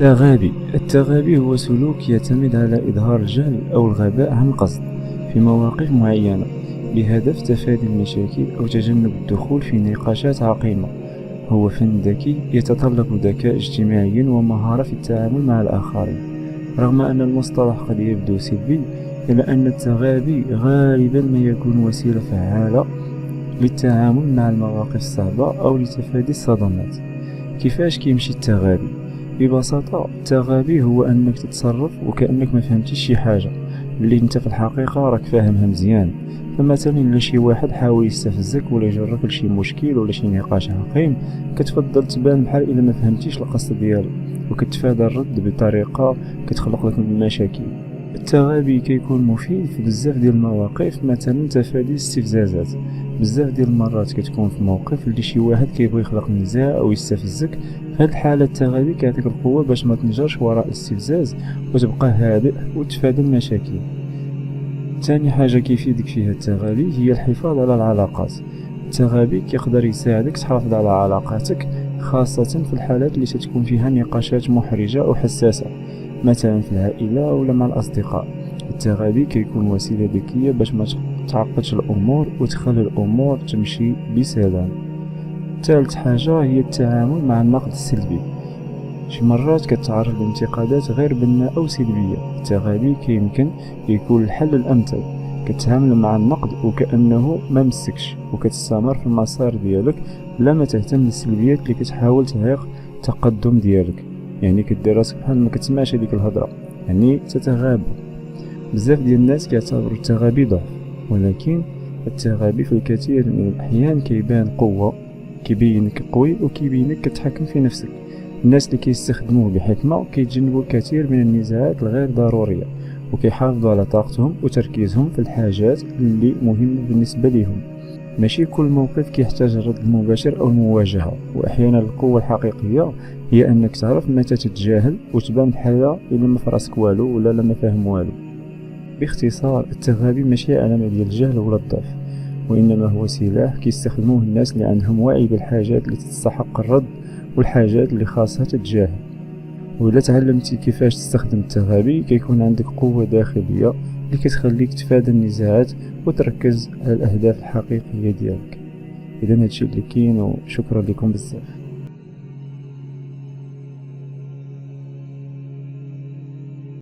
التغابي هو سلوك يعتمد على إظهار الجهل أو الغباء عن قصد في مواقف معينة بهدف تفادي المشاكل أو تجنب الدخول في نقاشات عقيمة. هو فن ذكي يتطلب ذكاء اجتماعي ومهارة في التعامل مع الآخرين. رغم أن المصطلح قد يبدو سلبي، إلا أن التغابي غالبا ما يكون وسيلة فعالة للتعامل مع المواقف الصعبة أو لتفادي الصدمات. كيفاش كيمشي التغابي؟ ببساطة التغابي هو أنك تتصرف وكأنك ما فهمتيش شي حاجة اللي انت في الحقيقة راك فاهمها مزيان. فمثلا إلا شي واحد حاول يستفزك ولا يجرك لشي مشكل ولا شي نقاش عقيم، كتفضل تبان بحال إلا ما فهمتيش القصد ديالو وكتفادى الرد بطريقة كتخلق لك المشاكل. التغابي كيكون مفيد في بزاف ديال المواقف، مثلا تفادي الاستفزازات. بزاف ديال المرات كتكون في موقف اللي شي واحد كيبغي يخلق نزاع او يستفزك، في هاد الحالة التغابي كيعطيك القوة باش ما تنجرش وراء الاستفزاز وتبقى هادئ وتفادى المشاكل. ثاني حاجة كيفيدك فيها التغابي هي الحفاظ على العلاقات. التغابي كيقدر يساعدك تحافظ على علاقاتك، خاصة في الحالات اللي تكون فيها نقاشات محرجة أو حساسة، مثلا في العائلة ولا مع الأصدقاء. التغابي كيكون وسيلة ذكية باش ما تعقدش الأمور وتخلي الأمور تمشي بسلام. ثالث حاجة هي التعامل مع النقد السلبي. شي مرات كتعرض لانتقادات غير بناءة أو سلبية. التغابي كيمكن يكون الحل الأمثل. كتعامل مع النقد وكأنه ما مسكش وكتستمر في المسار ديالك بلا ما تهتم للسلبيات اللي كتحاول تعيق التقدم ديالك. يعني كدير راسك بحال ما كتسمعش هذيك الهضرة، يعني تتغابى. بزاف ديال الناس كيعتبروا التغابي ضعف، ولكن التغابي في الكثير من الأحيان كيبان قوة، كيبينك قوي وكيبينك كتحكم في نفسك. الناس اللي كيستخدموه بحكمة كيتجنبوا الكثير من النزاعات الغير ضرورية وكيحافظوا على طاقتهم وتركيزهم في الحاجات اللي مهمة بالنسبة لهم. ماشي كل موقف كيحتاج الرد المباشر أو المواجهة، وأحيانا القوة الحقيقية هي أنك تعرف متى تتجاهل وتبان بحال إلا ما فراسك والو ولا ما فاهم والو. باختصار التغابي ماشي علامة ديال الجهل ولا الضعف، وإنما هو سلاح كيستخدموه الناس اللي عندهم وعي بالحاجات اللي تستحق الرد والحاجات اللي خاصها تتجاهل. وإلا تعلمتي كيفاش تستخدم التغابي كيكون عندك قوة داخلية اللي كتخليك تفادى النزاعات وتركز على الأهداف الحقيقية ديالك. إذا هادشي اللي كاين، وشكرا لكم بزاف.